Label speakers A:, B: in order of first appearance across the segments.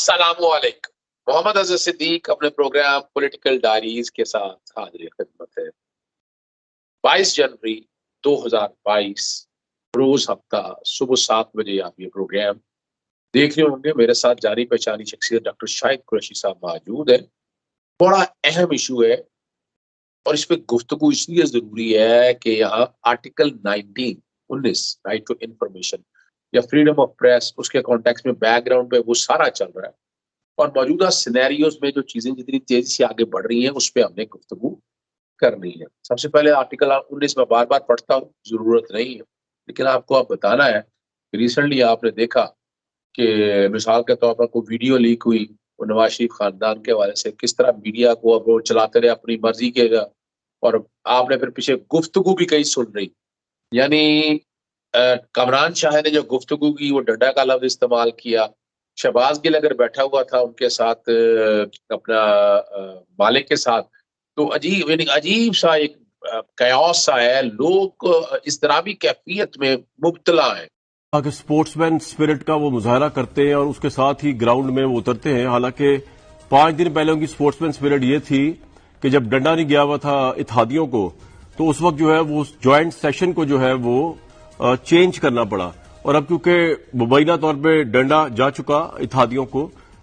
A: अस्सलामुअलैकुम। मोहम्मद अज़हर सिद्दीक अपने programme political diaries के साथ हाजिर खिदमत है। 22 जनवरी 2022 रोज हफ्ता सुबह 7 बजे आप ये प्रोग्राम देख रहे होंगे। मेरे साथ जानी पहचानी शख्सियत डॉक्टर शाहिद कुरैशी साहब मौजूद है। बड़ा अहम इशू है और इस पे गुफ्तगू इसलिए जरूरी है कि यहाँ आर्टिकल 19 राइट टू इंफॉर्मेशन या फ्रीडम ऑफ प्रेस, उसके कॉन्टेक्स्ट में बैकग्राउंड पे वो सारा चल रहा है और मौजूदा सिनेरियोज में जो चीजें जितनी तेजी से आगे बढ़ रही हैं उस पर हमने गुफ्तगू करनी है। सबसे पहले आर्टिकल 19 में बार बार पढ़ता हूँ, जरूरत नहीं है, लेकिन आपको अब बताना है कि रिसेंटली आपने देखा कि मिसाल के तौर पर कोई वीडियो लीक हुई वो नवाज शरीफ खानदान के हवाले से, किस तरह मीडिया को अब वो चलाते रहे अपनी मर्जी के, और आपने फिर पीछे गुफ्तगू भी कहीं सुन रही। यानी कमरान शाह ने जो गुफ्तगू की वो डंडा का लफ्ज इस्तेमाल किया। शहबाज गिल अगर बैठा हुआ था उनके साथ अपना मालिक के साथ, तो अजीब यानी अजीब सा एक कयास सा है। लोग इस तरह भी कैफियत में मुब्तला है
B: कि स्पोर्ट्समैन स्पिरिट का वो मुजाहरा करते हैं और उसके साथ ही ग्राउंड में वो उतरते हैं। हालांकि 5 दिन पहले उनकी स्पोर्ट्समैन स्पिरिट ये थी कि जब डंडा नहीं गया हुआ था इत्तेहादियों को, तो उस वक्त जो है वो ज्वाइंट सेशन को जो है वो चेंज करना पड़ा। और अब क्योंकि मुबैना तौर पे डंडा जा चुका इत्तेहादियों को,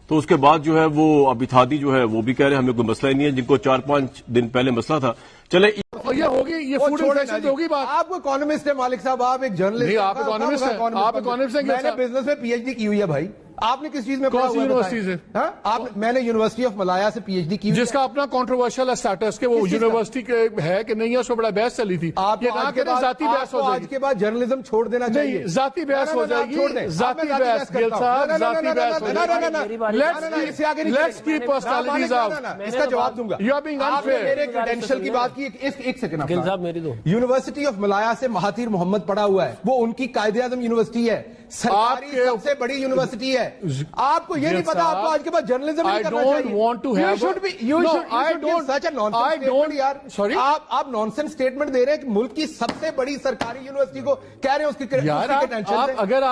B: तो उसके बाद जो है वो अब इत्तेहादी जो है वो भी कह रहे हैं हमें कोई मसला ही नहीं है, जिनको 4-5 दिन पहले मसला था। चले
C: ये होगी, ये फूड इन्फेक्शन पे होगी बात।
D: आप इकोनॉमिस्ट है मालिक साहब, आप एक जर्नलिस्ट।
C: नहीं, आप इकोनॉमिस्ट हैं, आप इकोनॉमिस्ट हैं।
D: मैंने बिजनेस में पीएचडी की हुई है भाई। आपने किस चीज में
C: कौन सी यूनिवर्सिटी से?
D: मैंने यूनिवर्सिटी ऑफ मलाया से पीएचडी की,
C: जिसका अपना कंट्रोवर्शियल स्टेटस के वो यूनिवर्सिटी के है कि नहीं है, उसमें बड़ा बहस चली थी।
D: आप
C: ये ना करें, जाती बहस हो जाएगी।
D: आज के बाद जर्नलिज्म छोड़ देना चाहिए।
C: जाती बहस हो जाएगी, जाती बहस। गिल साहब, जाती बहस हो जाएगी। Let's keep personalities out.
D: इसका जवाब दूंगा।
C: You are being unfair.
D: मेरे क्रेडेंशियल की बात की, एक सेकंड
E: गिल साहब मेरी दो।
D: यूनिवर्सिटी ऑफ मलाया से महातीर मोहम्मद पढ़ा हुआ है, वो उनकी कायदे आजम यूनिवर्सिटी है, सरकारी सबसे बड़ी यूनिवर्सिटी है। आपको ये नहीं पता? आपको आज के बाद जर्नलिज्म नहीं करना चाहिए। आप नॉनसेंस स्टेटमेंट दे रहे हैं कि मुल्क की सबसे बड़ी सरकारी यूनिवर्सिटी को कह रहे हैं उसकी
C: अगर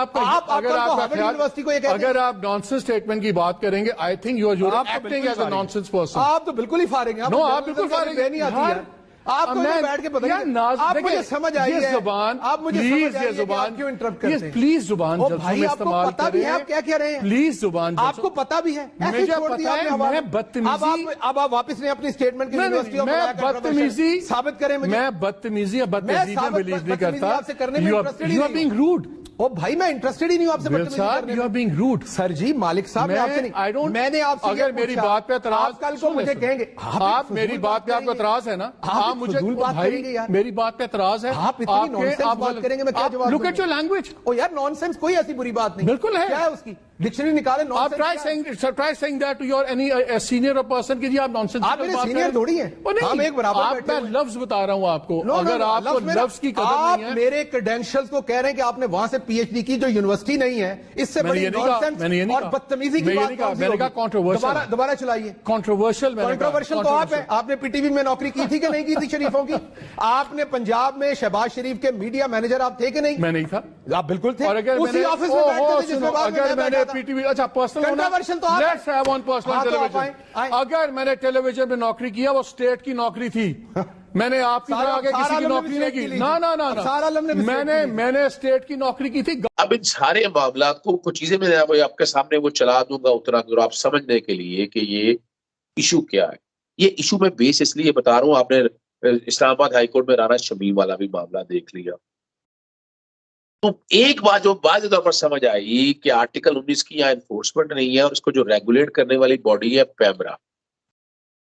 C: आप नॉनसेंस स्टेटमेंट की बात करेंगे, I think you are acting as a nonsense person.
D: आप तो बिल्कुल ही फारेंगे।
C: आप बिल्कुल फारेंगे
D: नहीं आती है आपको। बैठ के बताइए, आप मुझे समझ आई है
C: जुबान।
D: आप मुझे
C: प्लीज ये जुबान
D: क्यों इंटरप्ट करते हैं?
C: प्लीज जुबान
D: भाई आपको पता भी है आप क्या कह रहे हैं?
C: प्लीज जुबान
D: आपको पता भी है,
C: मुझे पता है। मैं बदतमीजी,
D: अब आप वापस नहीं अपनी स्टेटमेंट की यूनिवर्सिटी ऑफ
C: मैं बदतमीजी
D: साबित करें मुझे।
C: मैं बदतमीजी या बदतमीजी में बिलीव नहीं करता। You are being rude.
D: ओ भाई मैं इंटरेस्टेड ही नहीं हूं आपसे बदतमीजी करने में।
C: You are being rude
D: sir ji. मालिक साहब मैं आपसे नहीं, मैंने आपसे
C: अगर मेरी बात पे एतराज,
D: कल को मुझे कहेंगे
C: आप मेरी बात पे आपको एतराज है ना, आप मुझे भाई मेरी बात पे एतराज है,
D: आप इतनी नॉनसेंस बात करेंगे, मैं क्या जवाब?
C: Look at your language.
D: ओ यार नॉनसेंस कोई ऐसी बुरी बात नहीं,
C: बिल्कुल है।
D: क्या है उसकी? डिक्शनरी निकाले
C: आप try saying that to your any senior person कि जी आप नॉनसेंस।
D: आप मेरे सीनियर थोड़ी हैं, हम एक बराबर बैठे हैं।
C: मैं लफ्ज बता रहा हूं आपको। अगर आपको लफ्ज की कदर नहीं है,
D: आप मेरे क्रेडेंशियल्स को कह रहे हैं कि आपने वहां से पीएचडी की जो यूनिवर्सिटी नहीं है। इससे बड़ी नॉनसेंस और बदतमीजी की बात
C: मैंने कहा कंट्रोवर्शियल।
D: दोबारा चलाइए।
C: कंट्रोवर्शियल
D: तो आप है। आपने पीटीवी में नौकरी की थी कि नहीं की थी शरीफों की? आपने पंजाब में शहबाज शरीफ के मीडिया मैनेजर आप थे कि नहीं?
C: मैं नहीं था।
D: आप बिल्कुल थे।
C: और अगर
D: उसी ऑफिस में बैठते थे जिसमें
C: अगर मैंने पीटीवी, अच्छा
D: कंट्रोवर्शियल तो
C: let's have on personal television. अगर मैंने टेलीविजन में नौकरी किया वो स्टेट की नौकरी थी। मैंने आपकी तरह आगे किसी की नौकरी नहीं की। ना मैंने स्टेट की नौकरी की थी।
A: अब इन सारे मामला को कुछ चीजें मैं आपके सामने वो चला दूंगा उतना दूर आप समझने के लिए कि ये इशू क्या है। ये इशू में बेस इसलिए बता रहा हूं, आपने इस्लामाबाद हाईकोर्ट में राना शमीम वाला भी मामला देख लिया, तो एक बात जो वाज़ेह तौर पर समझ आई कि आर्टिकल 19 की यहाँ एनफोर्समेंट नहीं है और इसको जो रेगुलेट करने वाली बॉडी है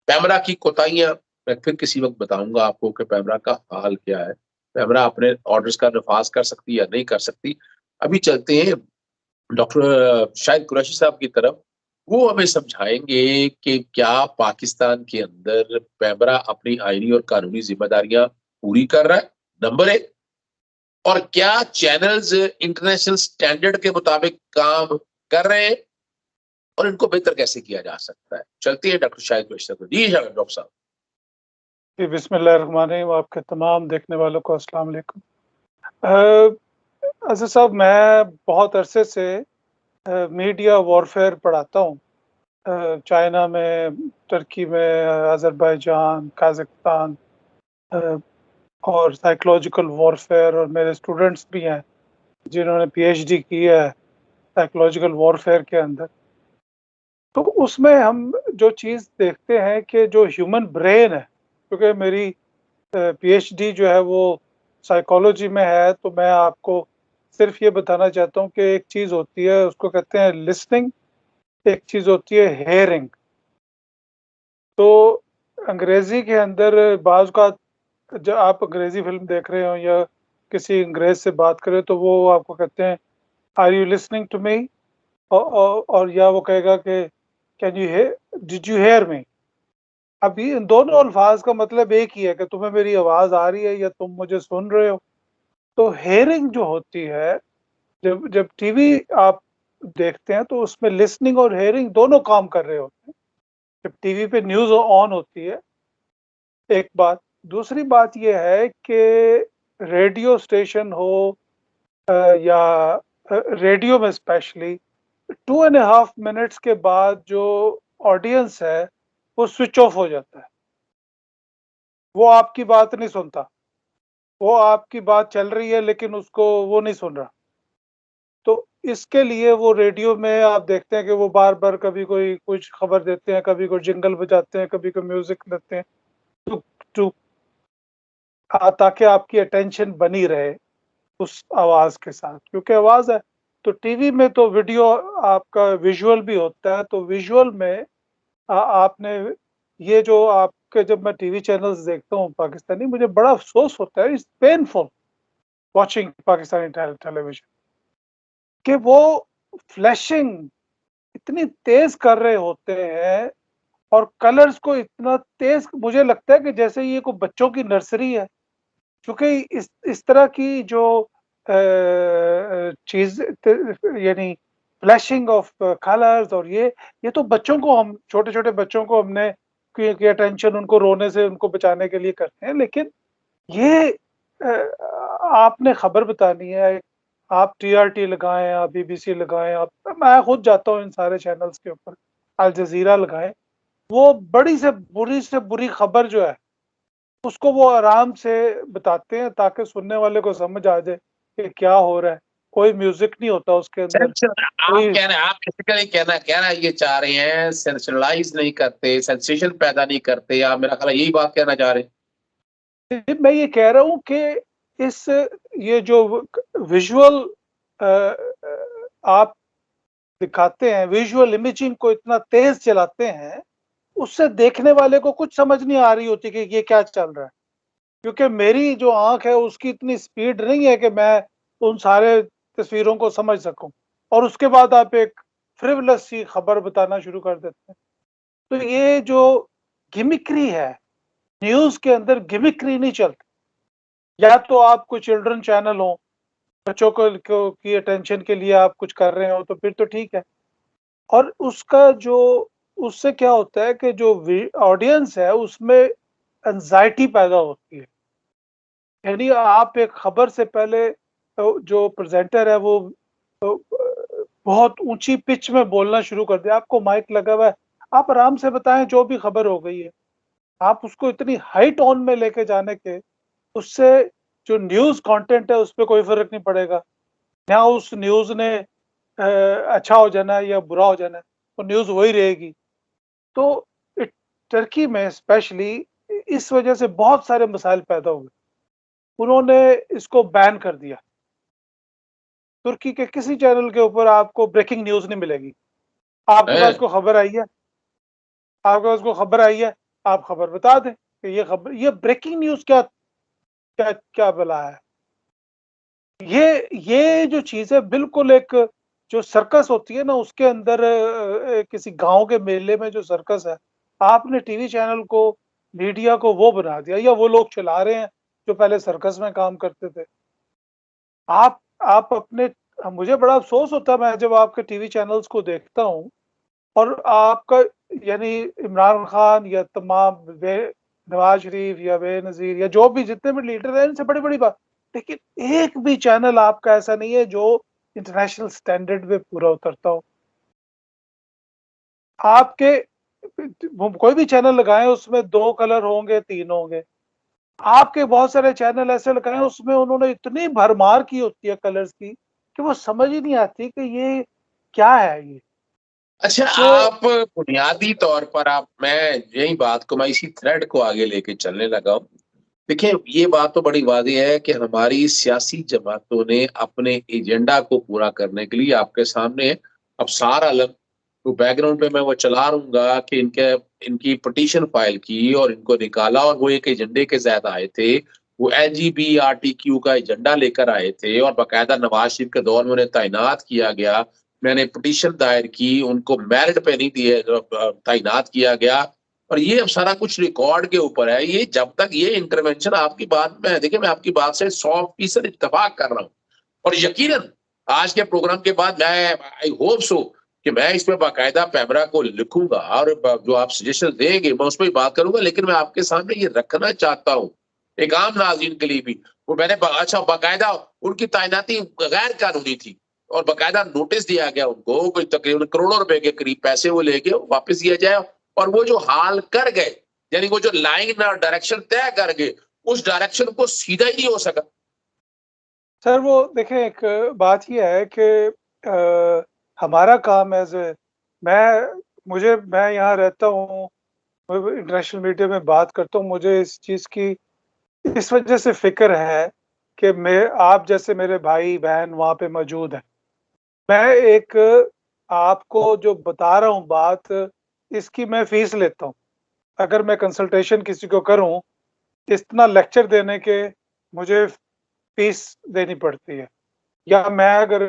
A: पैमरा की कोताहियां मैं फिर किसी वक्त बताऊंगा आपको कि पैमरा का हाल क्या है। पैमरा अपने ऑर्डर्स का नफाज कर सकती या नहीं कर सकती। अभी चलते हैं डॉक्टर शाहिद कुरैशी साहब की तरफ, वो हमें समझाएंगे कि क्या पाकिस्तान के अंदर पैमरा अपनी आईनी और कानूनी जिम्मेदारियां पूरी कर रहा है, नंबर 1, और क्या चैनल्स इंटरनेशनल स्टैंडर्ड के मुताबिक काम कर रहे हैं और इनको बेहतर कैसे किया जा सकता है। चलते हैं डॉक्टर शाहिद कुरैशी साहब। जी डॉक्टर साहब।
F: बिस्मिल्लाहिर्रहमानिर्रहीम। आपके तमाम देखने वालों को अस्सलाम वालेकुम। अज़हर साहब, मैं बहुत अरसे से मीडिया वॉरफेयर पढ़ाता हूँ चाइना में, टर्की में, अज़रबैजान, काज़ाख्स्तान, और साइकोलॉजिकल वॉरफेयर, और मेरे स्टूडेंट्स भी हैं जिन्होंने पीएचडी की है साइकोलॉजिकल वॉरफेयर के अंदर। तो उसमें हम जो चीज़ देखते हैं कि जो ह्यूमन ब्रेन है, क्योंकि मेरी पीएचडी जो है वो साइकोलॉजी में है, तो मैं आपको सिर्फ ये बताना चाहता हूँ कि एक चीज़ होती है उसको कहते हैं लिसनिंग, एक चीज़ होती है हेयरिंग। तो अंग्रेज़ी के अंदर बाज़ का जब आप अंग्रेज़ी फ़िल्म देख रहे हो या किसी अंग्रेज़ से बात करें तो वो आपको कहते हैं, are you listening to me? और या वो कहेगा कि can you hear, did you hear me? अभी इन दोनों अल्फाज का मतलब एक ही है कि तुम्हें मेरी आवाज़ आ रही है या तुम मुझे सुन रहे हो। तो हेयरिंग जो होती है, जब जब टीवी आप देखते हैं तो उसमें लिसनिंग और हेयरिंग दोनों काम कर रहे होते हैं। जब टीवी पे न्यूज़ ऑन होती है, एक बात। दूसरी बात ये है कि रेडियो स्टेशन हो या रेडियो में स्पेशली 2.5 मिनट्स के बाद जो ऑडियंस है वो स्विच ऑफ हो जाता है। वो आपकी बात नहीं सुनता। वो आपकी बात चल रही है लेकिन उसको वो नहीं सुन रहा। तो इसके लिए वो रेडियो में आप देखते हैं कि वो बार-बार कभी कोई कुछ खबर देते हैं, कभी कोई जिंगल बजाते हैं, कभी कोई म्यूज़िक देते हैं। टू टू ताकि आपकी अटेंशन बनी रहे उस आवाज़ के साथ, क्योंकि आवाज़ है। तो टीवी में तो वीडियो आपका विजुअल भी होता है, तो विजुअल में आपने ये जो आपके, जब मैं टीवी चैनल्स देखता हूँ पाकिस्तानी, मुझे बड़ा अफ़सोस होता है, it's painful watching Pakistani television, कि वो फ्लैशिंग इतनी तेज़ कर रहे होते हैं और कलर्स को इतना तेज़, मुझे लगता है कि जैसे ये कोई बच्चों की नर्सरी है। क्योंकि इस तरह की जो चीज़ यानी फ्लैशिंग ऑफ कलर्स, और ये तो बच्चों को, हम छोटे-छोटे बच्चों को हमने की अटेंशन उनको रोने से उनको बचाने के लिए करते हैं। लेकिन ये आपने खबर बतानी है, आप टीआरटी लगाएँ, आप बीबीसी लगाएँ, आप, मैं खुद जाता हूँ इन सारे चैनल्स के ऊपर, अल जज़ीरा लगाएँ, वो बड़ी से बुरी खबर जो है उसको वो आराम से बताते हैं ताकि सुनने वाले को समझ आ जाए कि क्या हो रहा है। कोई म्यूजिक नहीं होता उसके अंदर।
A: आप बेसिकली कहना ये चाह रहे हैं, सेंसेशनलाइज नहीं करते, सेंसेशन पैदा नहीं करते, आप मेरा ख्याल है यही बात कहना चाह रहे हैं।
F: मैं ये कह रहा हूँ कि इस ये जो विजुअल आप दिखाते हैं, विजुअल इमेजिंग को इतना तेज चलाते हैं, उससे देखने वाले को कुछ समझ नहीं आ रही होती कि ये क्या चल रहा है। क्योंकि मेरी जो आँख है उसकी इतनी स्पीड नहीं है कि मैं उन सारे तस्वीरों को समझ सकूँ, और उसके बाद आप एक फ्रिवलेस सी खबर बताना शुरू कर देते हैं। तो ये जो गिमिक्री है, न्यूज़ के अंदर गिमिक्री नहीं चलती। या तो आप कोई चिल्ड्रन चैनल हो, बच्चों को की अटेंशन के लिए आप कुछ कर रहे हो तो फिर तो ठीक है। और उसका जो, उससे क्या होता है कि जो ऑडियंस है उसमें एंजाइटी पैदा होती है। यानी आप एक खबर से पहले जो प्रेजेंटर है वो बहुत ऊंची पिच में बोलना शुरू कर दे, आपको माइक लगा हुआ है, आप आराम से बताएं जो भी खबर हो गई है। आप उसको इतनी हाई टोन में लेके जाने के, उससे जो न्यूज़ कंटेंट है उस पर कोई फर्क नहीं पड़ेगा। ना उस न्यूज़ ने अच्छा हो जाना है या बुरा हो जाना है, वो न्यूज़ वही रहेगी। तो टर्की में स्पेशली इस वजह से बहुत सारे मसाइल पैदा हुए। उन्होंने इसको बैन कर दिया। तुर्की के किसी चैनल के ऊपर आपको ब्रेकिंग न्यूज़ नहीं मिलेगी। आपके पास कोई खबर आई है, आपके पास कोई खबर आई है, आप खबर बता दें कि ये खबर, ये ब्रेकिंग न्यूज़ क्या क्या क्या बला है। ये जो चीज़ है बिल्कुल एक, जो सर्कस होती है ना उसके अंदर, किसी गाँव के मेले में जो सर्कस है, आपने टीवी चैनल को, मीडिया को वो बना दिया, या वो लोग चला रहे हैं जो पहले सर्कस में काम करते थे। आप अपने, मुझे बड़ा अफ़सोस होता है मैं जब आपके टीवी चैनल्स को देखता हूँ, और आपका यानी इमरान खान या तमाम नवाज शरीफ या बेनज़ीर या जो भी जितने भी लीडर हैं, इनसे बड़ी-बड़ी बात, लेकिन एक भी चैनल आपका ऐसा नहीं है जो इंटरनेशनल स्टैंडर्ड पे पूरा उतरता हो। आपके कोई भी चैनल लगाएं उसमें 2 कलर होंगे, 3 होंगे। आपके बहुत सारे चैनल ऐसे लगाएं उसमें उन्होंने इतनी भरमार की होती है कलर्स की कि वो समझ ही नहीं आती कि ये क्या है ये।
A: अच्छा,
F: तो
A: आप बुनियादी तौर पर मैं यही बात को, मैं इसी थ्रेड को आगे लेके चलने लगा हूँ। देखिए, ये बात तो बड़ी वाज़ेह है कि हमारी सियासी जमातों ने अपने एजेंडा को पूरा करने के लिए आपके सामने अब सारा अलग तो बैकग्राउंड पे मैं वो चला रहूँगा कि इनकी पिटीशन फाइल की और इनको निकाला और वो एक एजेंडे के तहत आए थे। वो एलजीबीआरटीक्यू का एजेंडा लेकर आए थे और बाकायदा नवाज शरीफ के दौर में उन्हें तैनात किया गया। मैंने पिटीशन दायर की, उनको मेरिट पे नहीं दिए तैनात किया गया और ये अब सारा कुछ रिकॉर्ड के ऊपर है। ये जब तक ये इंटरवेंशन आपकी बात में, देखिए मैं आपकी बात से 100% इत्तेफाक कर रहा हूँ और यकीनन आज के प्रोग्राम के बाद मैं आई होप सो कि मैं इसमें बाकायदा पैमरा को लिखूंगा और जो आप सजेशन देंगे मैं उस पर बात करूंगा, लेकिन मैं आपके सामने ये रखना चाहता हूँ एक आम नाज़रीन के लिए भी। वो मैंने अच्छा बाकायदा उनकी तैनाती गैर कानूनी थी और बाकायदा नोटिस दिया गया उनको, कोई तकरीबन करोड़ों रुपए के करीब पैसे वो ले गए, वापस दिया जाए और वो जो हाल कर गए, यानी वो जो लाइन और डायरेक्शन तय कर गए, उस डायरेक्शन को सीधा ही नहीं हो सका।
F: सर वो देखें, एक बात ये है कि हमारा काम एज ए मैं यहाँ रहता हूँ, इंटरनेशनल मीडिया में बात करता हूँ, मुझे इस चीज़ की इस वजह से फिक्र है कि आप जैसे मेरे भाई बहन वहाँ पे मौजूद हैं। मैं एक आपको जो बता रहा हूँ बात, इसकी मैं फीस लेता हूँ। अगर मैं कंसल्टेशन किसी को करूँ, इतना लेक्चर देने के मुझे फीस देनी पड़ती है। या मैं अगर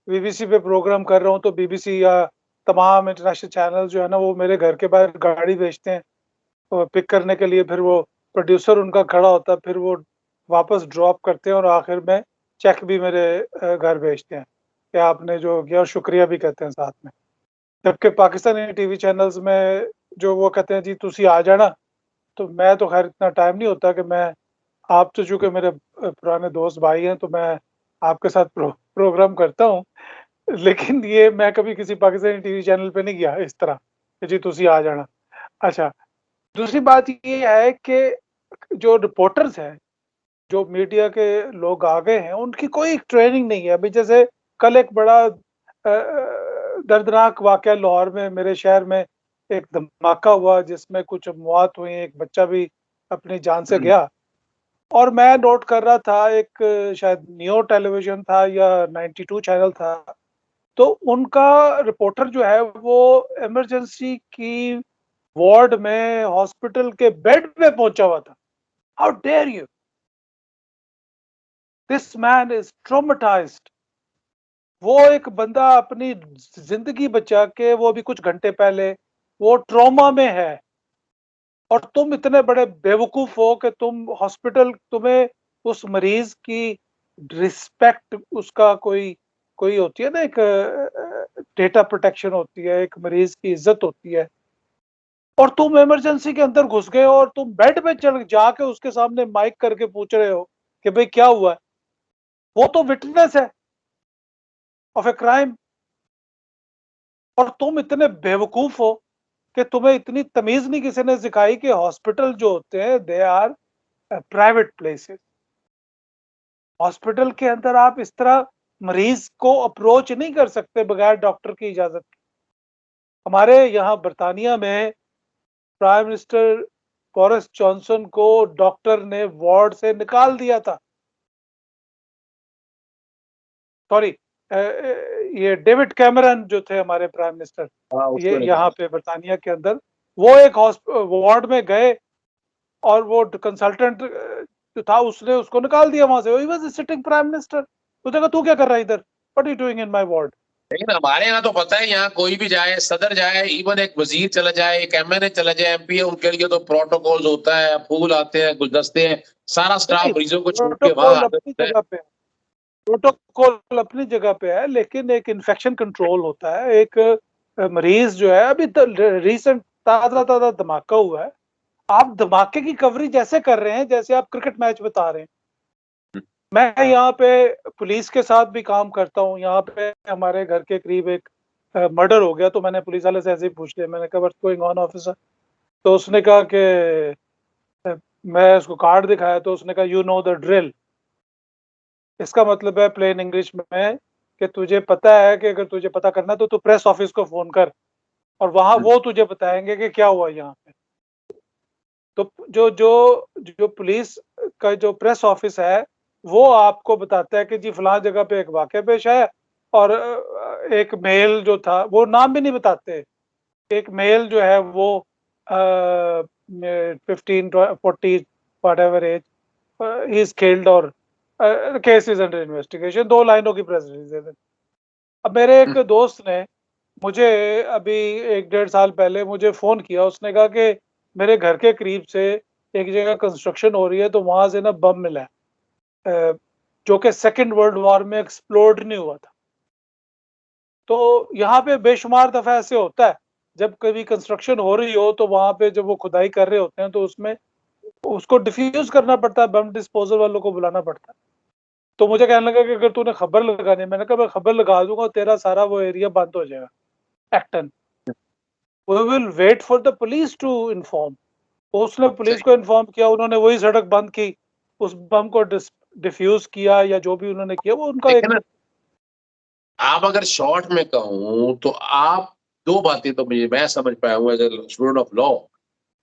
F: बीबीसी पे प्रोग्राम कर रहा हूँ तो बीबीसी या तमाम इंटरनेशनल चैनल जो है ना, वो मेरे घर के बाहर गाड़ी भेजते हैं पिक करने के लिए, फिर वो प्रोड्यूसर उनका खड़ा होता है, फिर वो वापस ड्रॉप करते हैं और आखिर में चेक भी मेरे घर भेजते हैं कि आपने जो किया, और शुक्रिया भी कहते हैं साथ में। जबकि पाकिस्तानी टीवी चैनल्स में जो वो कहते हैं जी तुसी आ जाना, तो मैं तो खैर इतना टाइम नहीं होता कि मैं, आप तो चूँकि मेरे पुराने दोस्त भाई हैं तो मैं आपके साथ प्रोग्राम करता हूँ, लेकिन ये मैं कभी किसी पाकिस्तानी टीवी चैनल पे नहीं गया इस तरह कि जी तुसी आ जाना। अच्छा, दूसरी बात ये है कि जो रिपोर्टर्स हैं, जो मीडिया के लोग आ गए हैं, उनकी कोई ट्रेनिंग नहीं है। अभी जैसे कल एक बड़ा दर्दनाक वाक़या लाहौर में, मेरे शहर में एक धमाका हुआ जिसमें कुछ मौत हुई, एक बच्चा भी अपनी जान से गया। और मैं नोट कर रहा था, एक शायद नियो टेलीविज़न था या 92 चैनल था, तो उनका रिपोर्टर जो है वो इमरजेंसी की वार्ड में हॉस्पिटल के बेड पे पहुंचा हुआ था। How dare you, this man is traumatized. वो एक बंदा अपनी जिंदगी बचा के, वो भी कुछ घंटे पहले वो ट्रॉमा में है, और तुम इतने बड़े बेवकूफ हो कि तुम हॉस्पिटल, तुम्हें उस मरीज की रिस्पेक्ट, उसका कोई कोई होती है ना, एक डेटा प्रोटेक्शन होती है, एक मरीज की इज्जत होती है, और तुम इमरजेंसी के अंदर घुस गए और तुम बेड पे चढ़ जाके उसके सामने माइक करके पूछ रहे हो कि भाई क्या हुआ है। वो तो विटनेस है ऑफ ए क्राइम, और तुम इतने बेवकूफ हो कि तुम्हें इतनी तमीज नहीं किसी ने सिखाई कि हॉस्पिटल जो होते हैं they are private places. Hospital के अंदर आप इस तरह मरीज को अप्रोच नहीं कर सकते बगैर डॉक्टर की इजाजत के। हमारे यहाँ बर्तानिया में प्राइम मिनिस्टर बोरिस जॉनसन को डॉक्टर ने वार्ड से निकाल दिया था। सॉरी, ये डेविड कैमरन जो थे हमारे प्राइम मिनिस्टर, ये यहाँ पे बर्तानिया के अंदर, वो एक वार्ड में गए और वो कंसल्टेंट जो था उसने उसको निकाल दिया वहां से। He was sitting prime minister. उसने कहा तू क्या कर रहा है इधर, what are you doing in my ward.
A: लेकिन हमारे यहाँ तो पता है, यहाँ कोई भी जाए, सदर जाए, इवन एक वजीर चला जाए, एक एमएनए चला जाए, एमपी है, उनके लिए तो प्रोटोकॉल होता है, फूल आते हैं, गुलदस्ते हैं, सारा स्टाफ मरीजों को छोड़ के वहां
F: अपनी जगह पे, प्रोटोकॉल अपनी जगह पे है, लेकिन एक इन्फेक्शन कंट्रोल होता है। एक मरीज जो है, अभी रिसेंट ताजा धमाका हुआ है, आप धमाके की कवरेज ऐसे कर रहे हैं जैसे आप क्रिकेट मैच बता रहे हैं। मैं यहाँ पे पुलिस के साथ भी काम करता हूँ। यहाँ पे हमारे घर के करीब एक मर्डर हो गया, तो मैंने पुलिस वाले से ऐसे ही पूछ लिया, मैंने कहा व्हाट्स गोइंग ऑन ऑफिसर? तो उसने कहा कि मैं उसको कार्ड दिखाया, तो उसने कहा यू नो द ड्रिल। इसका मतलब है प्लेन इंग्लिश में कि तुझे पता है कि अगर तुझे पता करना तो तू प्रेस ऑफिस को फोन कर और वहां वो तुझे बताएंगे कि क्या हुआ यहाँ पे। तो जो जो जो पुलिस का जो प्रेस ऑफिस है वो आपको बताता है कि जी फलां जगह पे एक वाकया पेश है, और एक मेल जो था, वो नाम भी नहीं बताते, एक मेल जो है वो 15-40 whatever as he is killed और केस इज अंडर इन्वेस्टिगेशन, 2 लाइनों की प्रेस रिलीज है। अब मेरे एक दोस्त ने मुझे अभी 1-1.5 साल पहले मुझे फोन किया, उसने कहा कि मेरे घर के करीब से एक जगह कंस्ट्रक्शन हो रही है, तो वहां से ना बम मिला है जो कि सेकेंड वर्ल्ड वॉर में एक्सप्लोड नहीं हुआ था। तो यहाँ पे बेशुमार दफा ऐसे होता है, जब कभी कंस्ट्रक्शन हो रही हो तो वहां पे जब वो खुदाई कर रहे होते हैं तो उसमें उसको डिफ्यूज करना पड़ता है, बम डिस्पोजल वालों को बुलाना पड़ता है। तो मुझे कहने लगा कि अगर तूने खबर लगानी है, मैंने कहा मैं खबर लगा दूंगा, तेरा सारा वो एरिया बंद हो जाएगा। Action, we will wait for the police to inform. उसने पुलिस को इन्फॉर्म किया, उन्होंने वही सड़क बंद की, उस बम को डिफ्यूज किया या जो भी उन्होंने किया, वो उनका एक।
A: आप अगर शॉर्ट में कहूं तो आप दो बातें तो मैं समझ पाया हूं as a student of law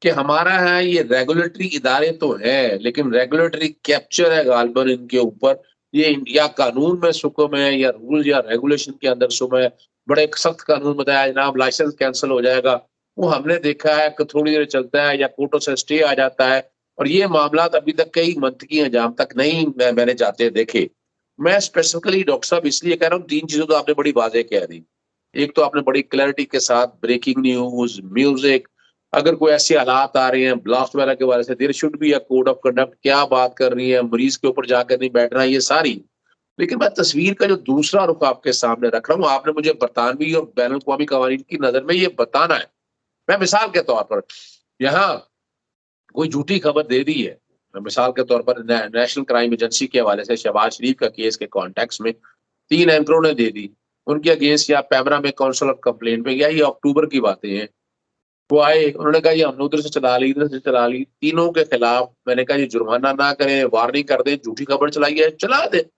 A: कि हमारा है ये रेगुलेटरी इदारे तो है, लेकिन रेगुलेटरी कैप्चर है गालबन इनके ऊपर। ये या कानून में सुकम है या रूल या रेगुलेशन के अंदर सुकम है। बड़े सख्त कानून बताया जनाब लाइसेंस कैंसिल हो जाएगा, वो हमने देखा है कि थोड़ी देर चलता है या कोर्टों से स्टे आ जाता है, और ये मामला अभी तक कई मंतकी अंजाम तक नहीं मैंने जाते देखे। मैं स्पेसिफिकली डॉक्टर साहब इसलिए कह रहा हूँ, 3 चीजों तो आपने बड़ी वाजे कह दी। एक तो आपने बड़ी क्लैरिटी के साथ ब्रेकिंग न्यूज, म्यूजिक, अगर कोई ऐसे हालात आ रहे हैं ब्लास्ट वगैरह के बारे से, there should be a code of conduct, क्या बात कर रही है, मरीज के ऊपर जाकर नहीं बैठना, ये सारी। लेकिन मैं तस्वीर का जो दूसरा रुख आपके सामने रख रहा हूँ, आपने मुझे बरतानवी और बैन अवी कवानीन की नजर में ये बताना है। मैं मिसाल के तौर पर यहाँ कोई झूठी खबर दे दी है, मिसाल के तौर पर नेशनल क्राइम एजेंसी के हवाले से शहबाज शरीफ का केस के कॉन्टेक्स्ट में 3 एंकरों ने दे दी, उनके अगेंस्ट या पैमरा में काउंसिल ऑफ कंप्लेंट पे गया, ये अक्टूबर की बातें हैं। वो आए, उन्होंने कहा ये हमने उधर से चला ली, इधर से चला ली, तीनों के खिलाफ मैंने कहा ये जुर्माना ना करें, वार्निंग कर दें, झूठी खबर चलाई है चला दे।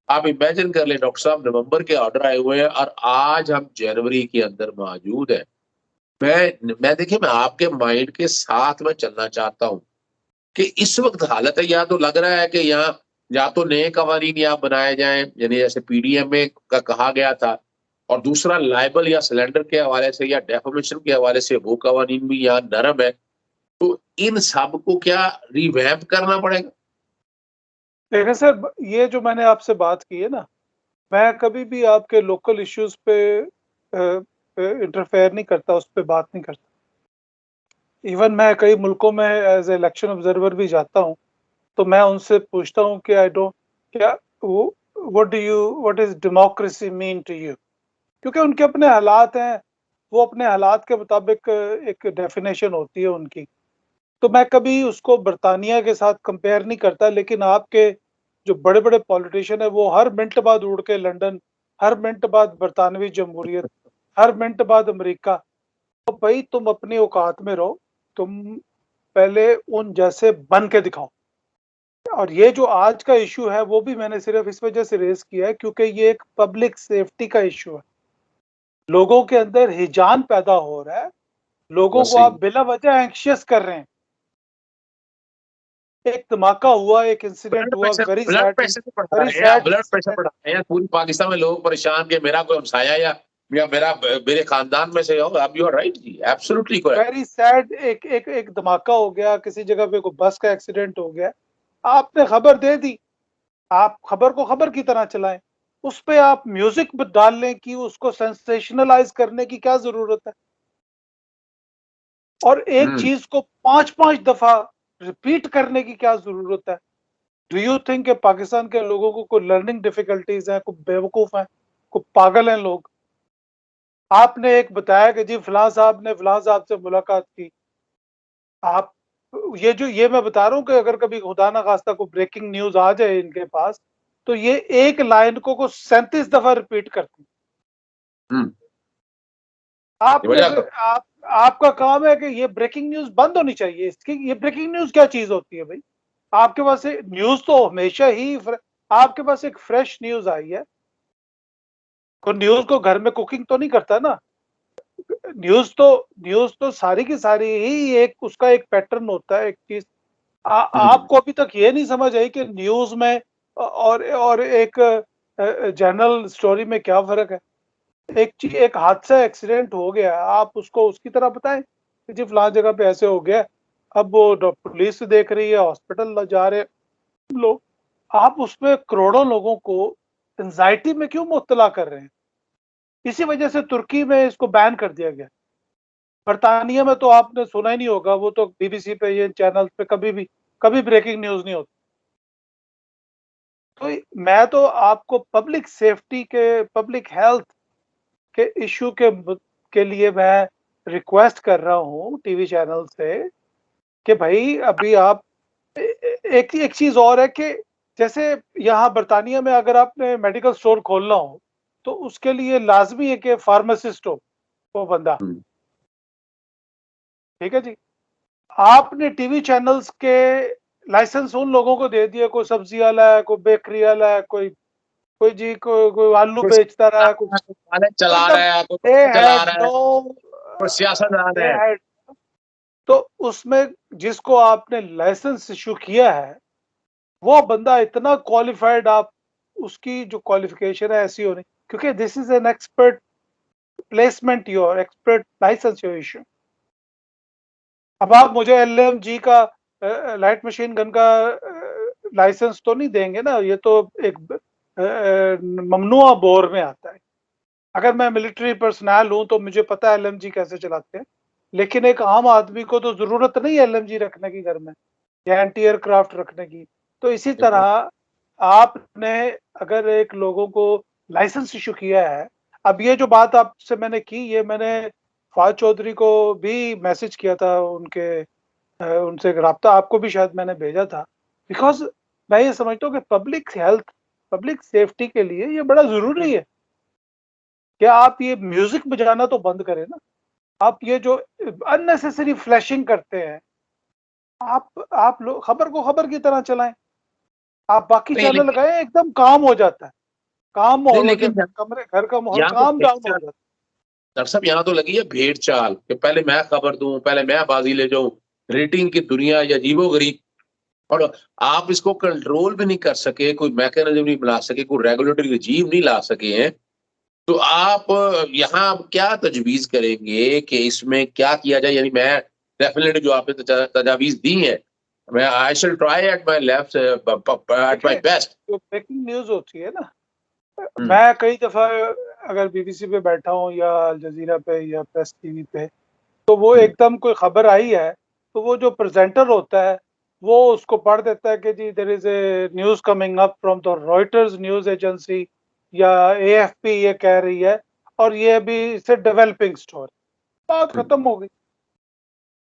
A: आप इमेजिन कर ले डॉक्टर साहब, नवंबर के ऑर्डर आए हुए हैं और आज हम जनवरी के अंदर मौजूद है। मैं देखिए, मैं आपके माइंड के साथ में चलना चाहता हूँ कि इस वक्त हालत है, या तो लग रहा है कि यहाँ या तो नए कवानीन यहाँ बनाए जाएं, यानी जैसे पीडीएमए का कहा गया था, और दूसरा लाइबल या सिलेंडर के हवाले से या डेफोमेशन के हवाले से वो कवानीन भी यहाँ नरम है। तो इन सब को क्या रिवैम्प करना पड़ेगा?
F: देखिए सर, ये जो मैंने आपसे बात की है ना, मैं कभी भी आपके लोकल इश्यूज पे इंटरफेयर नहीं करता, उस पर बात नहीं करता। इवन मैं कई मुल्कों में एज इलेक्शन ऑब्जर्वर भी जाता हूँ, तो मैं उनसे पूछता हूँ कि आई डोंट क्या what is democracy mean to you, क्योंकि उनके अपने हालात हैं, वो अपने हालात के मुताबिक एक डेफिनेशन होती है उनकी। तो मैं कभी उसको बरतानिया के साथ कंपेयर नहीं करता, लेकिन आपके जो बड़े बड़े पॉलिटिशियन है वो हर मिनट बाद उड़ के लंदन, हर मिनट बाद बरतानवी जमहूरियत, हर मिनट बाद अमेरिका। तो भाई तुम अपनी औकात में रहो, तुम पहले उन जैसे बन के दिखाओ। और ये जो आज का इशू है वो भी मैंने सिर्फ इस वजह से रेज किया है क्योंकि ये एक पब्लिक सेफ्टी का इशू है। लोगों के अंदर हिजान पैदा हो रहा है, लोगों को आप बिला वजह एंक्शियस कर रहे हैं। एक धमाका हुआ, एक इंसिडेंट हुआ, वेरी
A: ब्लड
F: सैड,
A: प्रेशर बढ़ा
F: वेरी
A: रहे हैं,
F: सैड।
A: ब्लड प्रेशर बढ़ा रहे हैं, पूरी पाकिस्तान में लोग परेशान के मेरा कोई हमसाया या मेरे खानदान में से हो। आप you are right ji, absolutely correct.
F: Very sad, एक धमाका हो गया, किसी जगह पे कोई बस का एक्सीडेंट हो गया, आपने खबर दे दी, आप खबर को खबर की तरह चलाएं, उस पे आप म्यूजिक डालने की, उसको सेंसेशनलाइज करने की क्या जरूरत है? और एक चीज को 5-5 दफा रिपीट करने की क्या जरूरत है? डू यू थिंक कि पाकिस्तान के लोगों को कोई लर्निंग डिफिकल्टीज है, कोई बेवकूफ है, कोई पागल हैं लोग? आपने एक बताया कि जी फलां साहब ने फलां साहब से मुलाकात की। आप ये मैं बता रहा हूँ कि अगर कभी खुदा ना खास्ता कोई ब्रेकिंग न्यूज आ जाए इनके पास, तो ये एक लाइन को 37 दफा रिपीट करते हैं। आपका काम है कि ये ब्रेकिंग न्यूज बंद होनी चाहिए। इसकी ये ब्रेकिंग न्यूज क्या चीज होती है भाई? आपके पास न्यूज तो हमेशा ही आपके पास एक फ्रेश न्यूज आई है। को न्यूज को घर में कुकिंग तो नहीं करता ना। न्यूज तो सारी की सारी ही एक उसका एक पैटर्न होता है, एक चीज। आपको अभी तक ये नहीं समझ आई कि न्यूज में और एक जनरल स्टोरी में क्या फर्क है? एक हादसा एक्सीडेंट हो गया, आप उसको उसकी तरह बताएं कि जी फलां जगह पे ऐसे हो गया। अब वो पुलिस देख रही है, हॉस्पिटल जा रहे लोग, आप उसमें करोड़ों लोगों को एंजाइटी में क्यों मुब्तला कर रहे हैं? इसी वजह से तुर्की में इसको बैन कर दिया गया। बरतानिया में तो आपने सुना ही नहीं होगा, वो तो बीबीसी पे, ये चैनल पे कभी ब्रेकिंग न्यूज नहीं होती। तो मैं तो आपको पब्लिक सेफ्टी के, पब्लिक हेल्थ के इशू के लिए मैं रिक्वेस्ट कर रहा हूँ टीवी चैनल से कि भाई अभी आप एक चीज और है कि जैसे यहाँ बरतानिया में अगर आपने मेडिकल स्टोर खोलना हो तो उसके लिए लाजमी है कि फार्मासिस्ट हो वो बंदा, ठीक है जी। आपने टीवी चैनल्स के लाइसेंस उन लोगों को दे दिया, कोई सब्जी वाला है, कोई बेकरी वाला है, कोई आलू बेचता रहा है, कोई
A: चला रहा है, कोई चला रहा है, कोई सियासतदान है।
F: तो उसमें जिसको आपने लाइसेंस इशू किया है वो बंदा इतना क्वालिफाइड, आप उसकी जो क्वालिफिकेशन है ऐसी होनी, क्योंकि this is an expert placement your expert license your issue. अब आप मुझे एलएमजी का लाइट मशीन गन का लाइसेंस तो नहीं देंगे ना, ये तो एक ममनुआ बोर में आता है। अगर मैं मिलिट्री पर्सनल हूं तो मुझे पता है एलएमजी कैसे चलाते हैं, लेकिन एक आम आदमी को तो जरूरत नहीं है एलएमजी रखने की घर में या एंटी एयरक्राफ्ट रखने की। तो इसी तरह आपने अगर एक लोगों को लाइसेंस इशू किया है, अब ये जो बात आपसे मैंने की, ये मैंने फवाद चौधरी को भी मैसेज किया था, उनसे एक राब्ता आपको भी शायद मैंने भेजा था, बिकॉज मैं ये समझता हूँ कि पब्लिक हेल्थ, पब्लिक सेफ्टी के लिए ये बड़ा जरूरी है कि आप ये म्यूजिक बजाना तो बंद करें ना। आप ये जो अननेसेसरी फ्लैशिंग करते हैं, आप लोग खबर को खबर की तरह चलाएं। आप बाकी चैनल लगाएं, एकदम काम हो जाता है, काम माहौल हो जाता है, कमरे घर का माहौल काम डाउन हो जाता है।
A: डॉक्टर साहब यहाँ तो लगी है भेड़ चाल कि पहले मैं खबर दूं, पहले मैं बाजी ले जाऊं, रेटिंग की दुनिया या अजीबोगरीब। और आप इसको कंट्रोल भी नहीं कर सके, कोई मैकेनिज्म नहीं बना सके, कोई रेगुलेटरी रजीम नहीं ला सके हैं। तो आप यहाँ क्या तजवीज करेंगे कि इसमें क्या किया जाए? यानी मैं डेफिनेटली जो आपने तजावीज दी है, मैं I shall try at my left at my best.
F: जो ब्रेकिंग न्यूज होती है ना, मैं कई दफा अगर बीबीसी पे बैठा हूँ या अल जजीरा पे या प्रेस टीवी पे, तो वो एकदम कोई खबर आई है तो वो जो प्रेजेंटर होता है वो उसको पढ़ देता है कि जी there is a news coming up from the Reuters news agency या एएफपी ये कह रही है, और ये अभी इसे डेवलपिंग स्टोरी, बात खत्म हो गई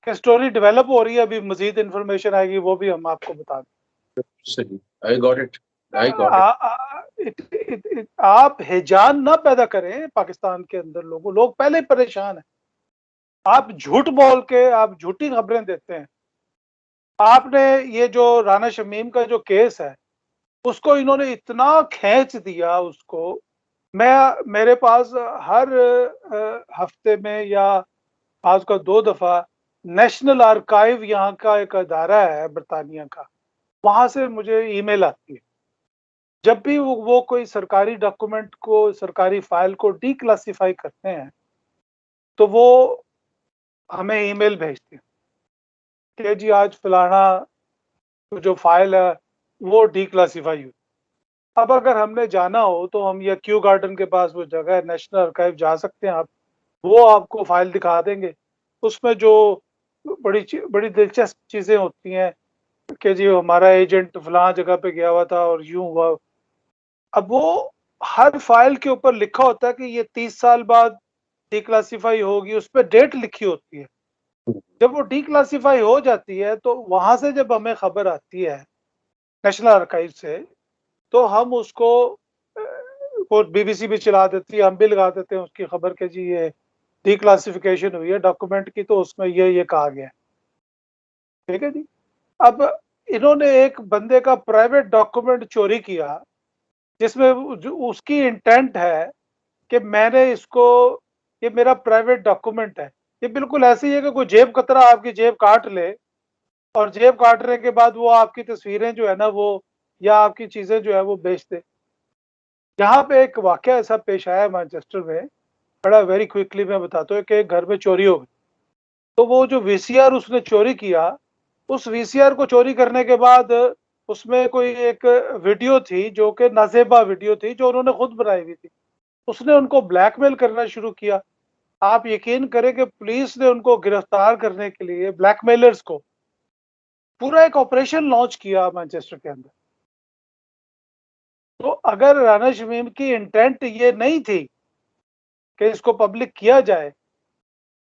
F: कि स्टोरी डेवलप हो रही है, अभी मजीद इंफॉर्मेशन आएगी वो भी हम आपको बता दें।
A: सही, I got it, I got it.
F: आप हिजान ना पैदा करें पाकिस्तान के अंदर, लोग पहले ही परेशान है। आप झूठ बोल के आप झूठी खबरें देते हैं। आपने ये जो राना शमीम का जो केस है उसको इन्होंने इतना खींच दिया उसको, मेरे पास हर हफ्ते में या आज का 2 दफा नेशनल आर्काइव यहाँ का एक अदारा है बरतानिया का, वहां से मुझे ईमेल आती है। जब भी वो कोई सरकारी डॉक्यूमेंट को, सरकारी फाइल को डीक्लासिफाई करते हैं तो वो हमें ईमेल भेजते हैं कि जी आज फलाना जो फाइल है वो डीक्लासिफाई हुई। अब अगर हमने जाना हो तो हम या क्यू गार्डन के पास वो जगह है नेशनल आर्काइव, जा सकते हैं आप, वो आपको फाइल दिखा देंगे। उसमें जो बड़ी दिलचस्प चीजें होती हैं कि जी हमारा एजेंट फलां जगह पे गया हुआ था और यूं हुआ। अब वो हर फाइल के ऊपर लिखा होता है कि ये 30 साल बाद डिक्लासिफाई होगी, उस पर डेट लिखी होती है। जब वो डिक्लासिफाई हो जाती है तो वहां से जब हमें खबर आती है नेशनल आर्काइव से, तो हम उसको वो बीबीसी भी चला देती है, हम भी लगा देते हैं उसकी खबर के जी ये डिक्लासिफिकेशन हुई है डॉक्यूमेंट की, तो उसमें ये कहा गया है। ठीक है जी। अब इन्होंने एक बंदे का प्राइवेट डॉक्यूमेंट चोरी किया जिसमें उसकी इंटेंट है कि मैंने इसको, ये मेरा प्राइवेट डॉक्यूमेंट है। ये बिल्कुल ऐसे ही है कि कोई जेब कतरा आपकी जेब काट ले, और जेब काटने के बाद वो आपकी तस्वीरें जो है ना वो, या आपकी चीजें जो है वो बेच दे। यहाँ पे एक वाकया ऐसा पेश आया मैनचेस्टर में, बड़ा वेरी क्विकली मैं बताता हूँ कि एक घर में चोरी हो गई। तो वो जो वीसीआर उसने चोरी किया, उस वीसीआर को चोरी करने के बाद उसमें कोई एक वीडियो थी जो कि नाजेबा वीडियो थी, जो उन्होंने खुद बनाई हुई थी। उसने उनको ब्लैकमेल करना शुरू किया। आप यकीन करें कि पुलिस ने उनको गिरफ्तार करने के लिए ब्लैकमेलर्स को पूरा एक ऑपरेशन लॉन्च किया मैनचेस्टर के अंदर। तो अगर राना शमीम की इंटेंट ये नहीं थी कि इसको पब्लिक किया जाए,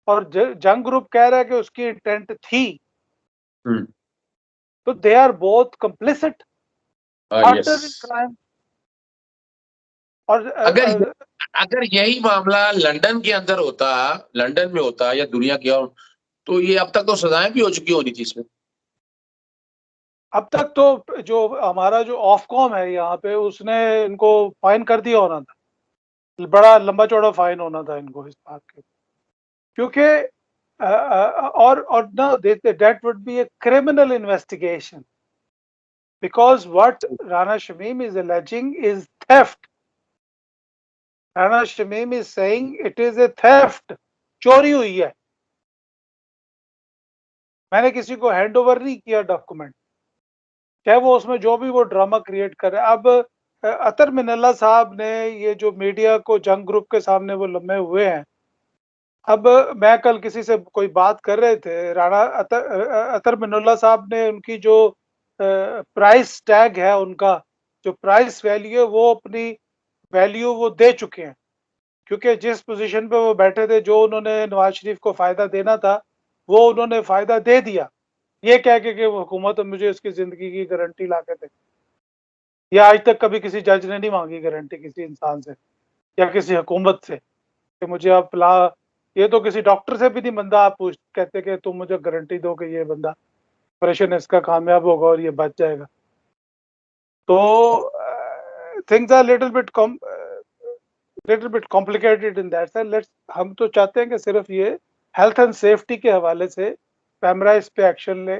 F: और जंग ग्रुप कह रहा है कि उसकी इंटेंट थी, तो they are both complicit crime. और
A: अगर यही मामला लंदन के अंदर होता, लंदन में होता या दुनिया की और, तो ये अब तक तो सजाएं भी हो चुकी होनी थी इसमें।
F: अब तक तो जो हमारा जो ऑफकॉम है यहाँ पे, उसने इनको फाइन कर दिया होना था, बड़ा लंबा चौड़ा फाइन होना था इनको इस बात के, क्योंकि और ना that would be a criminal investigation, because what Rana Shamim is alleging is theft. Rana Shamim is saying it is a theft. चोरी हुई है, मैंने किसी को हैंड ओवर नहीं किया डॉक्यूमेंट, चाहे वो उसमें जो भी वो ड्रामा क्रिएट करे। अब अतर मिनल्ला साहब ने ये जो मीडिया को जंग ग्रुप के सामने वो लम्बे हुए हैं। अब मैं कल किसी से कोई बात कर रहे थे, राणा अतर मिनल्ला साहब ने उनकी जो प्राइस टैग है, उनका जो प्राइस वैल्यू है, वो अपनी वैल्यू वो दे चुके हैं, क्योंकि जिस पोजीशन पे वो बैठे थे, जो उन्होंने नवाज शरीफ को फायदा देना था वो उन्होंने फायदा दे दिया, ये कह के कि हुकूमत मुझे उसकी जिंदगी की गारंटी ला के दे। या आज तक कभी किसी जज ने नहीं मांगी गारंटी किसी इंसान से या किसी हुकूमत से कि मुझे आप ला। ये तो किसी डॉक्टर से भी नहीं बंदा आप कहते कि तुम मुझे गारंटी दो कि ये बंदा ऑपरेशन इसका कामयाब होगा और ये बच जाएगा। तो things are little bit complicated in that sense. हम तो चाहते हैं कि सिर्फ ये हेल्थ एंड सेफ्टी के हवाले से पैमरा इस पे एक्शन ले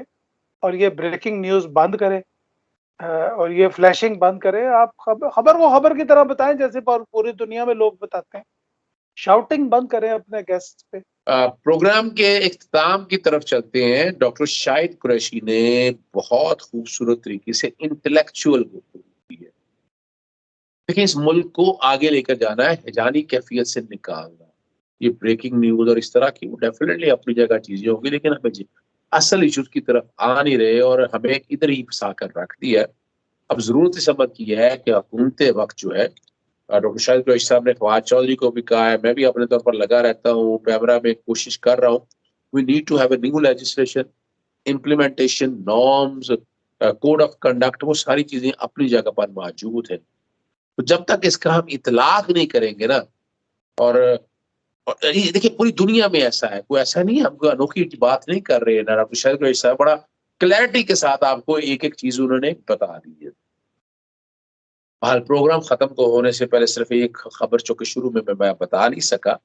F: और ये ब्रेकिंग न्यूज़ बंद करें और ये फ्लैशिंग बंद करें। आप खबर को खबर की तरह बताएं जैसे पूरी दुनिया में लोग बताते हैं। शाउटिंग बंद करें अपने गेस्ट पे।
A: प्रोग्राम के इख्तिताम की तरफ चलते हैं। डॉक्टर शाहिद कुरैशी ने बहुत खूबसूरत तरीके से इंटेलेक्चुअल गुफ्तगू की है। देखिए, इस मुल्क को आगे लेकर जाना है, हिजानी कैफियत से निकालना। ये ब्रेकिंग न्यूज और इस तरह की वो डेफिनेटली अपनी जगह चीजें होंगी, लेकिन हमें असल इशूज की तरफ आ नहीं रहे और हमें इधर ही फंसा कर रख दिया है। अब जरूरत इस समझ की है कि हुकूमत वक्त जो है, डॉक्टर शाहिद कुरैशी साहब ने फवाद चौधरी को भी कहा है, मैं भी अपने तौर पर लगा रहता हूँ, पैमरा में कोशिश कर रहा हूँ। We need to have a new legislation, implementation, norms, code of conduct, वो सारी चीजें अपनी जगह पर मौजूद है। तो जब तक इसका हम इतलाक नहीं करेंगे ना, और देखिए पूरी दुनिया में ऐसा है, कोई ऐसा नहीं है, हम कोई अनोखी बात नहीं कर रहे हैं ना। डॉक्टर शाहिद कुरैशी साहब बड़ा क्लैरिटी के साथ आपको एक एक चीज उन्होंने बता दी है। हाल प्रोग्राम खत्म को होने से पहले सिर्फ एक खबर जो कि शुरू में मैं बता नहीं सका,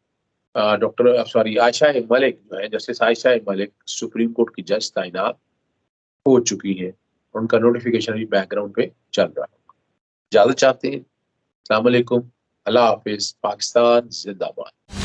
A: आयशा मलिक जो है, justice Ayesha Malik supreme court की जज तैनात हो चुकी है। उनका नोटिफिकेशन अभी बैकग्राउंड पे चल रहा है। इजाजत चाहते हैं। अस्सलाम वालेकुम, अल्लाह हाफिज, पाकिस्तान जिंदाबाद।